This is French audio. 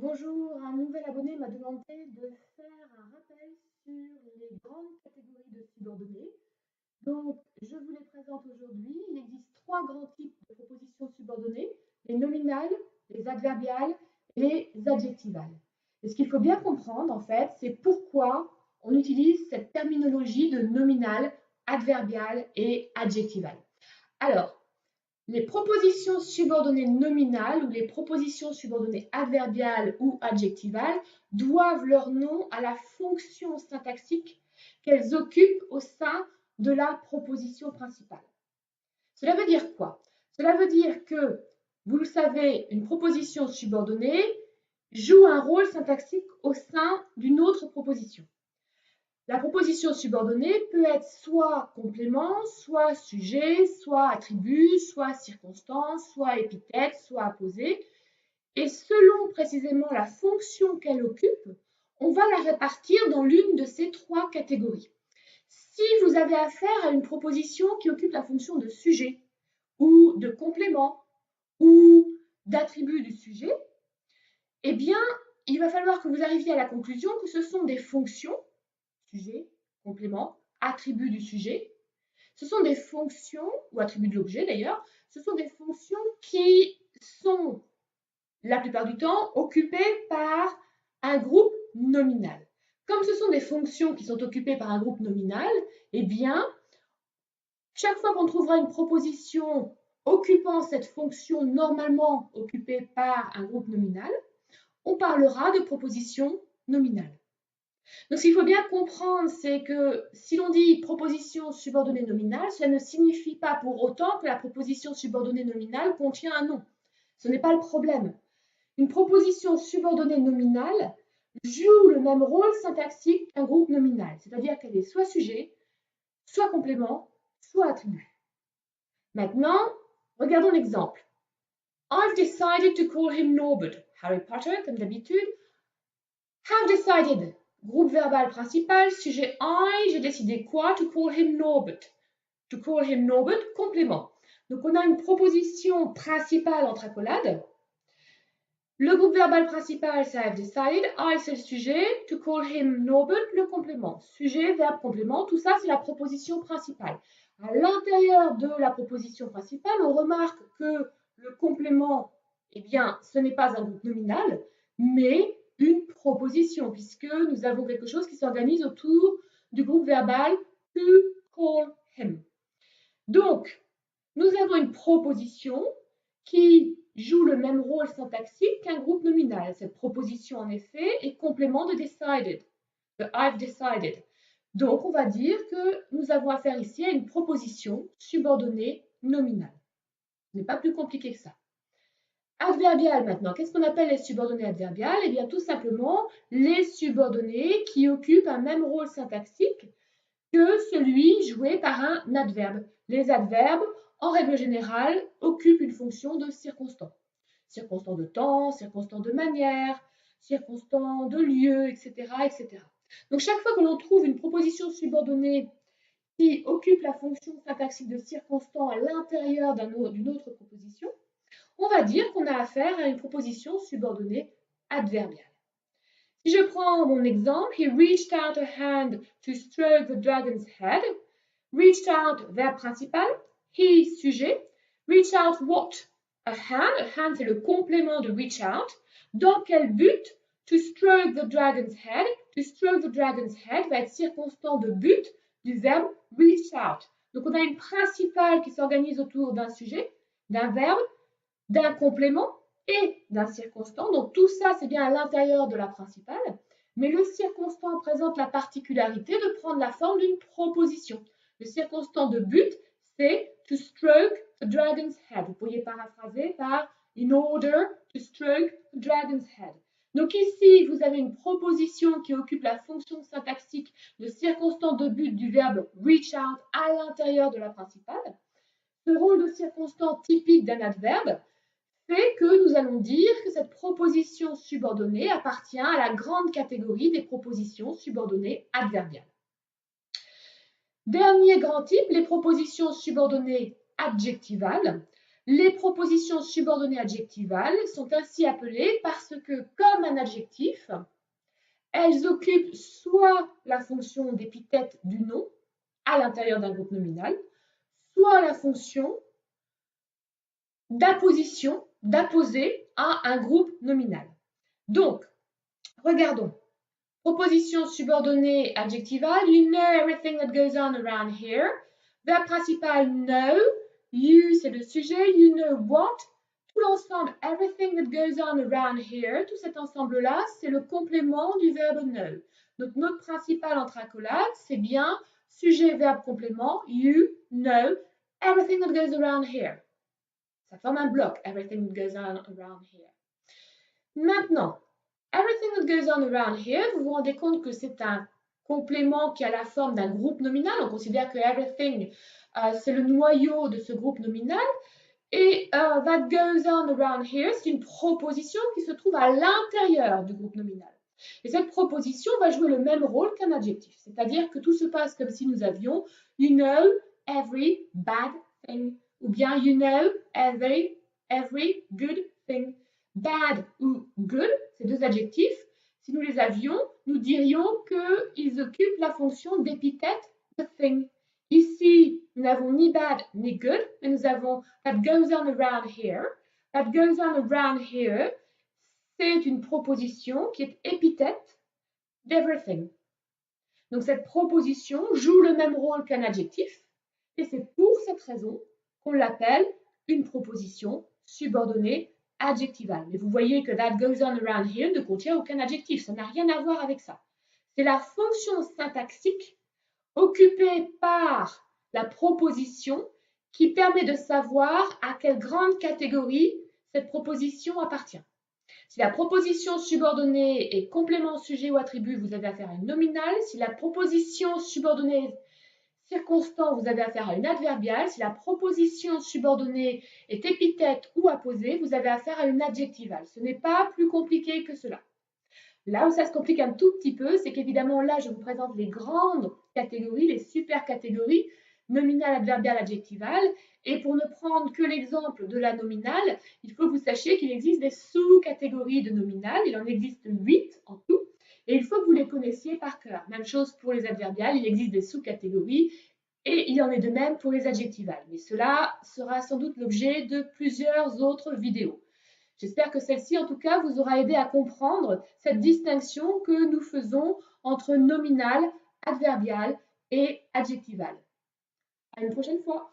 Bonjour, un nouvel abonné m'a demandé de faire un rappel sur les grandes catégories de subordonnées. Donc, je vous les présente aujourd'hui. Il existe trois grands types de propositions subordonnées, les nominales, les adverbiales et les adjectivales. Et ce qu'il faut bien comprendre, en fait, c'est pourquoi on utilise cette terminologie de nominale, adverbiale et adjectivale. Alors, les propositions subordonnées nominales ou les propositions subordonnées adverbiales ou adjectivales doivent leur nom à la fonction syntaxique qu'elles occupent au sein de la proposition principale. Cela veut dire quoi? Cela veut dire que, vous le savez, une proposition subordonnée joue un rôle syntaxique au sein d'une autre proposition. La proposition subordonnée peut être soit complément, soit sujet, soit attribut, soit circonstance, soit épithète, soit apposé. Et selon précisément la fonction qu'elle occupe, on va la répartir dans l'une de ces trois catégories. Si vous avez affaire à une proposition qui occupe la fonction de sujet, ou de complément, ou d'attribut du sujet, eh bien, il va falloir que vous arriviez à la conclusion que ce sont des fonctions sujet, complément, attribut du sujet. Ce sont des fonctions, ou attributs de l'objet d'ailleurs, ce sont des fonctions qui sont la plupart du temps occupées par un groupe nominal. Comme ce sont des fonctions qui sont occupées par un groupe nominal, eh bien, chaque fois qu'on trouvera une proposition occupant cette fonction normalement occupée par un groupe nominal, on parlera de proposition nominale. Donc, ce qu'il faut bien comprendre, c'est que si l'on dit proposition subordonnée nominale, cela ne signifie pas pour autant que la proposition subordonnée nominale contient un nom. Ce n'est pas le problème. Une proposition subordonnée nominale joue le même rôle syntaxique qu'un groupe nominal, c'est-à-dire qu'elle est soit sujet, soit complément, soit attribut. Maintenant, regardons l'exemple. I've decided to call him Norbert. Harry Potter, comme d'habitude. Have decided. Groupe verbal principal, sujet I, j'ai décidé quoi? To call him Norbert. To call him Norbert, complément. Donc on a une proposition principale entre accolades. Le groupe verbal principal, c'est I've decided. I, c'est le sujet. To call him Norbert, le complément. Sujet, verbe, complément, tout ça, c'est la proposition principale. À l'intérieur de la proposition principale, on remarque que le complément, eh bien, ce n'est pas un groupe nominal, mais une proposition, puisque nous avons quelque chose qui s'organise autour du groupe verbal to call him. Donc, nous avons une proposition qui joue le même rôle syntaxique qu'un groupe nominal. Cette proposition, en effet, est complément de decided, de I've decided. Donc, on va dire que nous avons affaire ici à une proposition subordonnée nominale. Ce n'est pas plus compliqué que ça. Adverbial maintenant. Qu'est-ce qu'on appelle les subordonnées adverbiales? Eh bien, tout simplement, les subordonnées qui occupent un même rôle syntaxique que celui joué par un adverbe. Les adverbes, en règle générale, occupent une fonction de circonstant. Circonstant de temps, circonstant de manière, circonstant de lieu, etc., etc. Donc, chaque fois que l'on trouve une proposition subordonnée qui occupe la fonction syntaxique de circonstant à l'intérieur d'une autre proposition, on va dire qu'on a affaire à une proposition subordonnée adverbiale. Si je prends mon exemple, he reached out a hand to stroke the dragon's head. Reached out, verbe principal. He, sujet. Reach out what? A hand. A hand, c'est le complément de reach out. Dans quel but? To stroke the dragon's head. To stroke the dragon's head va être circonstant de but du verbe reach out. Donc, on a une principale qui s'organise autour d'un sujet, d'un verbe, d'un complément et d'un circonstant. Donc tout ça, c'est bien à l'intérieur de la principale. Mais le circonstant présente la particularité de prendre la forme d'une proposition. Le circonstant de but, c'est to stroke the dragon's head. Vous pourriez paraphraser par in order to stroke the dragon's head. Donc ici, vous avez une proposition qui occupe la fonction syntaxique de circonstant de but du verbe reach out à l'intérieur de la principale. Ce rôle de circonstant typique d'un adverbe fait que nous allons dire que cette proposition subordonnée appartient à la grande catégorie des propositions subordonnées adverbiales. Dernier grand type, les propositions subordonnées adjectivales. Les propositions subordonnées adjectivales sont ainsi appelées parce que, comme un adjectif, elles occupent soit la fonction d'épithète du nom à l'intérieur d'un groupe nominal, soit la fonction d'apposition, d'apposer à un groupe nominal. Donc, regardons. Proposition subordonnée adjectivale, you know everything that goes on around here. Verbe principal, know. You, c'est le sujet. You know what. Tout l'ensemble, everything that goes on around here, tout cet ensemble-là, c'est le complément du verbe know. Donc, notre principal entre accolades, c'est bien sujet, verbe, complément. You know everything that goes around here. Ça forme un bloc, everything that goes on around here. Maintenant, everything that goes on around here, vous vous rendez compte que c'est un complément qui a la forme d'un groupe nominal. On considère que everything, c'est le noyau de ce groupe nominal. Et that goes on around here, c'est une proposition qui se trouve à l'intérieur du groupe nominal. Et cette proposition va jouer le même rôle qu'un adjectif. C'est-à-dire que tout se passe comme si nous avions you know every bad thing ou bien you know every good thing. Bad ou good, ces deux adjectifs, si nous les avions, nous dirions qu'ils occupent la fonction d'épithète the thing. Ici, nous n'avons ni bad ni good, mais nous avons that goes on around here. That goes on around here, c'est une proposition qui est épithète d'everything. Donc cette proposition joue le même rôle qu'un adjectif, et c'est pour cette raison qu'on l'appelle une proposition subordonnée adjectivale. Mais vous voyez que that goes on around here ne contient aucun adjectif, ça n'a rien à voir avec ça. C'est la fonction syntaxique occupée par la proposition qui permet de savoir à quelle grande catégorie cette proposition appartient. Si la proposition subordonnée est complément, sujet ou attribut, vous avez affaire à une nominale. Si la proposition subordonnée circonstant, vous avez affaire à une adverbiale. Si la proposition subordonnée est épithète ou apposée, vous avez affaire à une adjectivale. Ce n'est pas plus compliqué que cela. Là où ça se complique un tout petit peu, c'est qu'évidemment, là, je vous présente les grandes catégories, les super catégories, nominale, adverbiale, adjectivale. Et pour ne prendre que l'exemple de la nominale, il faut que vous sachiez qu'il existe des sous-catégories de nominale. Il en existe 8 en tout. Et il faut que vous les connaissiez par cœur. Même chose pour les adverbiales, il existe des sous-catégories. Et il en est de même pour les adjectivales. Mais cela sera sans doute l'objet de plusieurs autres vidéos. J'espère que celle-ci, en tout cas, vous aura aidé à comprendre cette distinction que nous faisons entre nominal, adverbial et adjectival. À une prochaine fois.